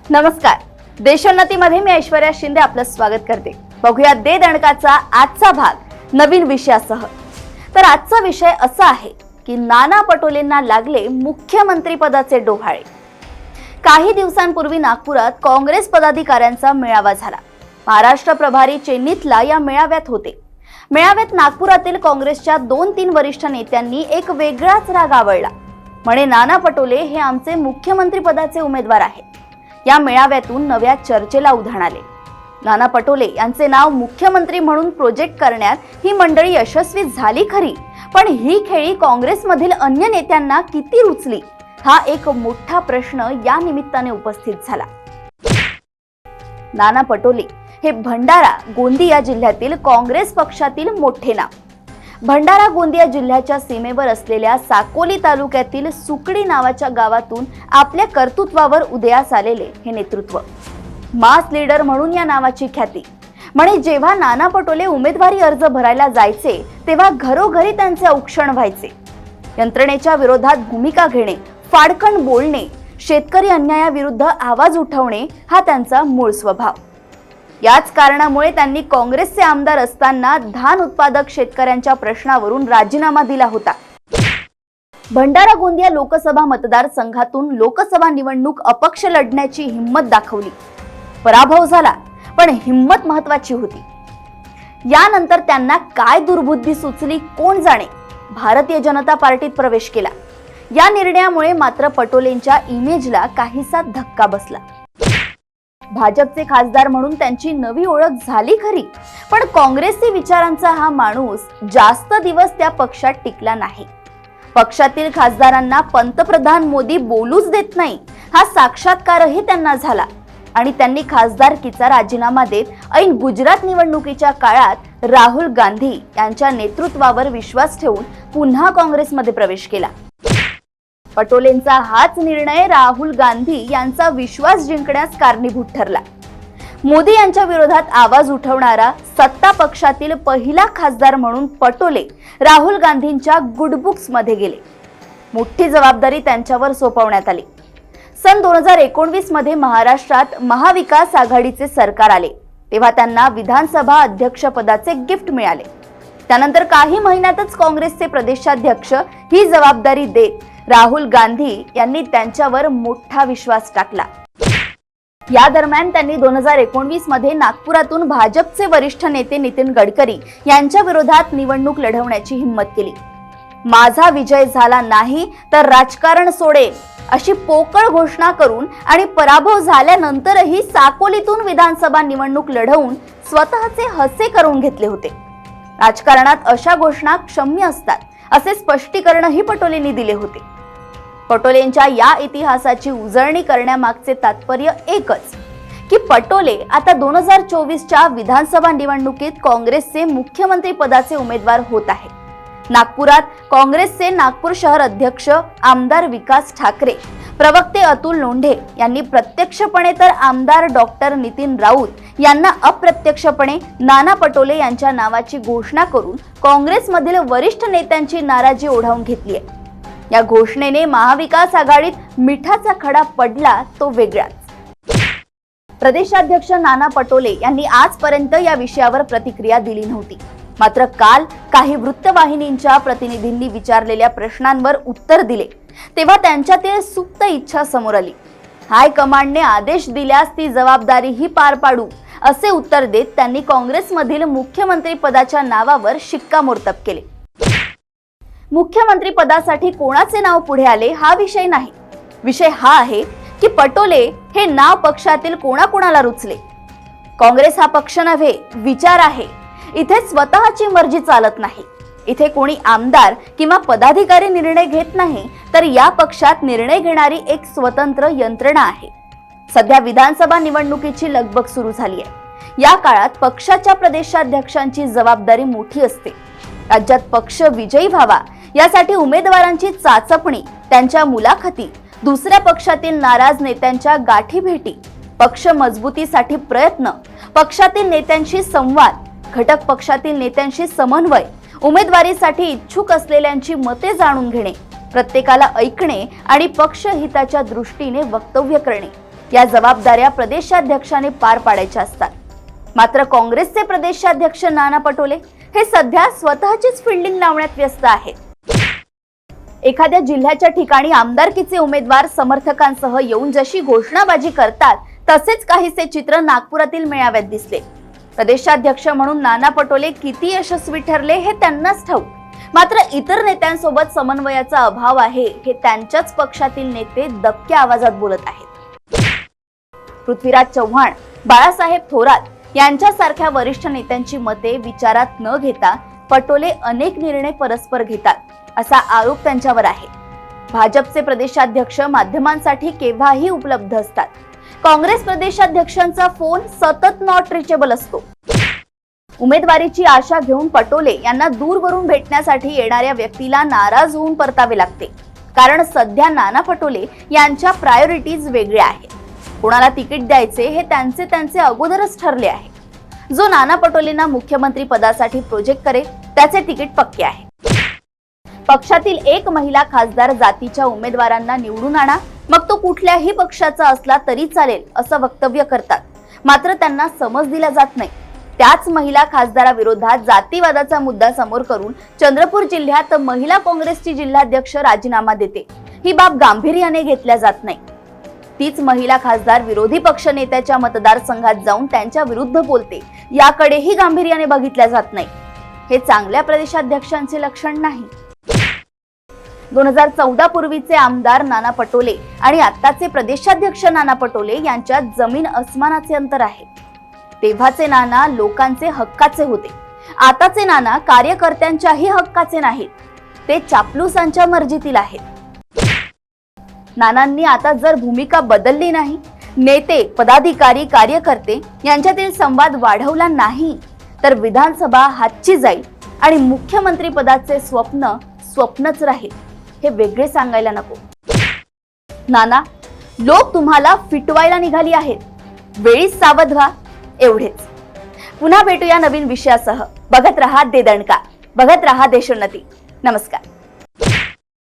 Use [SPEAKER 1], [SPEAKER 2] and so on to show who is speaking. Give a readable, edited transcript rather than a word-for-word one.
[SPEAKER 1] नमस्कार. देशोन्नतीमध्ये मी ऐश्वर्या शिंदे आपलं स्वागत करते. बघूया दे दणकाचा आजचा भाग नवीन विषयासह. तर आजचा विषय असा आहे की नाना पटोलेंना लागले मुख्यमंत्री पदाचे डोहाळे. काही दिवसांपूर्वी नागपुरात काँग्रेस पदाधिकाऱ्यांचा मेळावा झाला. महाराष्ट्र प्रभारी चेन्नीतला या मेळाव्यात होते. मेळाव्यात नागपुरातील काँग्रेसच्या 2-3 वरिष्ठ नेत्यांनी एक वेगळाच राग आवळला. म्हणे नाना पटोले हे आमचे मुख्यमंत्री पदाचे उमेदवार आहेत. या मेळाव्यातून नव्या चर्चेला उधाण आले. नाना पटोले यांचे नाव मुख्यमंत्री म्हणून प्रोजेक्ट करण्यात ही मंडळी यशस्वी झाली खरी, पण ही खेळी काँग्रेसमधील अन्य नेत्यांना किती रुचली हा एक मोठा प्रश्न या निमित्ताने उपस्थित झाला. नाना पटोले हे भंडारा गोंदिया जिल्ह्यातील काँग्रेस पक्षातील मोठे नाव. भंडारा गोंदिया जिल्ह्याच्या सीमेवर असलेल्या साकोली तालुक्यातील सुकडी नावाच्या गावातून आपल्या कर्तृत्वावर उदयास आलेले हे नेतृत्व. मास लीडर म्हणून या नावाची ख्याती. म्हणे जेव्हा नाना पटोले उमेदवारी अर्ज भरायला जायचे तेव्हा घरोघरी त्यांचे औक्षण व्हायचे. यंत्रणेच्या विरोधात भूमिका घेणे, फाडकन बोलणे, शेतकरी अन्यायाविरुद्ध आवाज उठवणे हा त्यांचा मूळ स्वभाव. याच कारणामुळे त्यांनी काँग्रेसचे आमदार असताना धान उत्पादक शेतकऱ्यांच्या प्रश्नावरून राजीनामा दिला होता. भंडारा गोंदिया लोकसभा मतदारसंघातून लोकसभा निवडणूक अपक्ष लढण्याची हिंमत दाखवली. पराभव झाला, पण हिंमत महत्वाची होती. यानंतर त्यांना काय दुर्बुद्धी सुचली कोण जाणे, भारतीय जनता पार्टीत प्रवेश केला. या निर्णयामुळे मात्र पटोलेंच्या इमेजला काहीसा धक्का बसला. भाजपचे खासदार म्हणून त्यांची नवी ओळख झाली खरी, पण काँग्रेसी विचारांचा हा माणूस जास्त दिवस त्या पक्षात टिकला नाही. पक्षातील खासदारांना पंतप्रधान मोदी बोलूच देत नाही हा साक्षात्कारही त्यांना झाला आणि त्यांनी खासदारकीचा राजीनामा देत ऐन गुजरात निवडणुकीच्या काळात राहुल गांधी यांच्या नेतृत्वावर विश्वास ठेवून पुन्हा काँग्रेसमध्ये प्रवेश केला. पटोलेंचा हाच निर्णय राहुल गांधी यांचा विश्वास जिंकण्यास कारणीभूत ठरला. मोदी यांच्या विरोधात आवाज उठवणारा सत्ता पक्षातील पहिला खासदार म्हणून पटोले राहुल गांधींच्या गुड बुक्स मध्ये गेले. मोठी जबाबदारी त्यांच्यावर सोपवण्यात आली. सन 2019 मध्ये महाराष्ट्रात महाविकास आघाडीचे सरकार आले तेव्हा त्यांना विधानसभा अध्यक्ष पदाचे गिफ्ट मिळाले. त्यानंतर काही महिन्यातच काँग्रेसचे प्रदेशाध्यक्ष ही जबाबदारी देत राहुल गांधी यांनी त्यांच्यावर मोठा विश्वास टाकला. या दरम्यान त्यांनी 2019 मध्ये नागपुरातून भाजपचे वरिष्ठ नेते नितीन गडकरी यांच्या विरोधात निवडणूक लढवण्याची हिंमत केली. माझा विजय झाला नाही तर राजकारण सोडेल अशी पोकळ घोषणा करून आणि पराभव झाल्यानंतरही साकोलीतून विधानसभा निवडणूक लढवून स्वतःचे हसे करून घेतले होते. राजकारणात अशा घोषणा क्षम्य असतात असे स्पष्टीकरणही पटोलेंनी दिले होते. पटोलेंच्या या इतिहासाची उजळणी करण्यामागचे तात्पर्य एकच की पटोले आता 2024च्या विधानसभा निवडणुकीत काँग्रेसचे मुख्यमंत्री पदाचे उमेदवार होत आहेत. नागपुरात काँग्रेसचे नागपूर शहर अध्यक्ष आमदार विकास ठाकरे, प्रवक्ते अतुल लोंढे यांनी प्रत्यक्षपणे तर आमदार डॉक्टर नितीन राऊत यांना अप्रत्यक्षपणे नाना पटोले यांच्या नावाची घोषणा करून काँग्रेसमधील वरिष्ठ नेत्यांची नाराजी ओढावून घेतली आहे. या घोषणेने महाविकास आघाडीत मिठाचा खडा पडला तो वेगळाच. प्रदेशाध्यक्ष नाना पटोले यांनी आजपर्यंत या विषयावर प्रतिक्रिया दिली नव्हती. मात्र काल काही वृत्तवाहिनींच्या प्रतिनिधींनी विचारलेल्या प्रश्नांवर उत्तर दिले तेव्हा त्यांच्यातील सुप्त इच्छा समोर आली. हायकमांडने आदेश दिल्यास ती जबाबदारीही पार पाडू असे उत्तर देत त्यांनी काँग्रेसमधील मुख्यमंत्री पदाच्या नावावर शिक्कामोर्तब केले. मुख्यमंत्री पदासाठी कोणाचे नाव पुढे आले हा विषय नाही. विषय हा आहे की पटोले हे नाव पक्षातील कोणाकोणाला रुचले. काँग्रेस हा पक्ष नव्हे, विचार आहे. इथे स्वतःची मर्जी चालत नाही. इथे कोणी आमदार किंवा पदाधिकारी निर्णय घेत नाही, तर या पक्षात निर्णय घेणारी एक स्वतंत्र यंत्रणा आहे. सध्या विधानसभा निवडणुकीची लगबग सुरू झाली आहे. या काळात पक्षाच्या प्रदेशाध्यक्षांची जबाबदारी मोठी असते. राज्यात पक्ष विजयी व्हावा यासाठी उमेदवारांची चाचपणी, त्यांच्या मुलाखती, दुसऱ्या पक्षातील नाराज नेत्यांच्या गाठीभेटी, पक्ष मजबूतीसाठी प्रयत्न, पक्षातील नेत्यांशी संवाद, घटक पक्षातील नेत्यांशी समन्वय, उमेदवारीसाठी इच्छुक असलेल्यांची मते जाणून घेणे, प्रत्येकाला ऐकणे आणि पक्ष हिताच्या दृष्टीने वक्तव्य करणे या जबाबदाऱ्या प्रदेशाध्यक्षाने पार पाडायच्या असतात. मात्र काँग्रेसचे प्रदेशाध्यक्ष नाना पटोले हे सध्या स्वतःचीच फिल्डिंग लावण्यात व्यस्त आहेत. एखाद्या जिल्ह्याच्या ठिकाणी आमदारकीचे उमेदवार समर्थकांसह येऊन जशी घोषणाबाजी करतात तसेच काहीसे चित्र नागपुरातील मेळाव्यात दिसले. प्रदेशाध्यक्ष म्हणून नाना पटोले किती यशस्वी ठरले हे त्यांनाच ठाऊक. मात्र इतर नेत्यांसोबत समन्वयाचा अभाव आहे हे त्यांच्याच पक्षातील नेते दबक्या आवाजात बोलत आहेत. पृथ्वीराज चव्हाण, बाळासाहेब थोरात यांच्यासारख्या वरिष्ठ नेत्यांची मते विचारात न घेता पटोले अनेक निर्णय परस्पर घेतात असा आरोप त्यांच्यावर आहे. भाजपचे प्रदेशाध्यक्ष माध्यमांसाठी केव्हाही उपलब्ध असतात. काँग्रेस प्रदेशाध्यक्षांचा फोन सतत नॉट रिचेबल असतो. उमेदवारीची आशा घेऊन पटोले यांना दूरवरून भेटण्यासाठी येणाऱ्या व्यक्तीला नाराज होऊन परतावे लागते. कारण सध्या नाना पटोले यांच्या प्रायोरिटीज वेगळ्या आहेत. कोणाला तिकीट द्यायचे हे त्यांचे अगोदरच ठरले आहे. जो नाना पटोलेंना मुख्यमंत्री पदासाठी प्रोजेक्ट करेल त्याचे तिकीट पक्के आहे. पक्षातील एक महिला खासदार जातीच्या उमेदवारांना निवडून आणा, मग तो कुठल्याही पक्षाचा असला तरी चालेल असं वक्तव्य करतात. मात्र त्यांना समज दिला जात नाही. त्याच महिला खासदाराविरोधात जातीवादाचा मुद्दा समोर करून चंद्रपूर जिल्ह्यात महिला काँग्रेसची जिल्हाध्यक्ष राजीनामा देते. ही बाब गांभीर्याने घेतल्या जात नाही. तीच महिला खासदार विरोधी पक्ष नेत्याच्या मतदारसंघात जाऊन त्यांच्या विरुद्ध बोलते. याकडेही गांभीर्याने बघितल्या जात नाही. हे चांगल्या प्रदेशाध्यक्षांचे लक्षण नाही. 2014 पूर्वीचे आमदार नाना पटोले आणि आत्ताचे प्रदेशाध्यक्ष नाना पटोले यांच्यात जमीन अस्मानाचे अंतर आहे. तेव्हाचे नाना लोकांचे हक्काचे होते. आताचे नाना कार्यकर्त्यांच्याही हक्काचे नाहीत. ते चापलूसांच्या मर्जीतील आहेत. नानांनी आता जर भूमिका बदलली नाही, नेते, पदाधिकारी, कार्यकर्ते यांच्यातील संवाद वाढवला नाही तर विधानसभा हातची जाईल आणि मुख्यमंत्री पदाचे स्वप्नच राहील. हे वेगळे सांगायला नको. नाना, लोक तुम्हाला फिटवायला निघाली आहेत. वेळीच सावध व्हा. एवढेच. पुन्हा भेटूया नवीन विषयासह. बघत रहा देदणका, बघत रहा देशोन्नती. नमस्कार.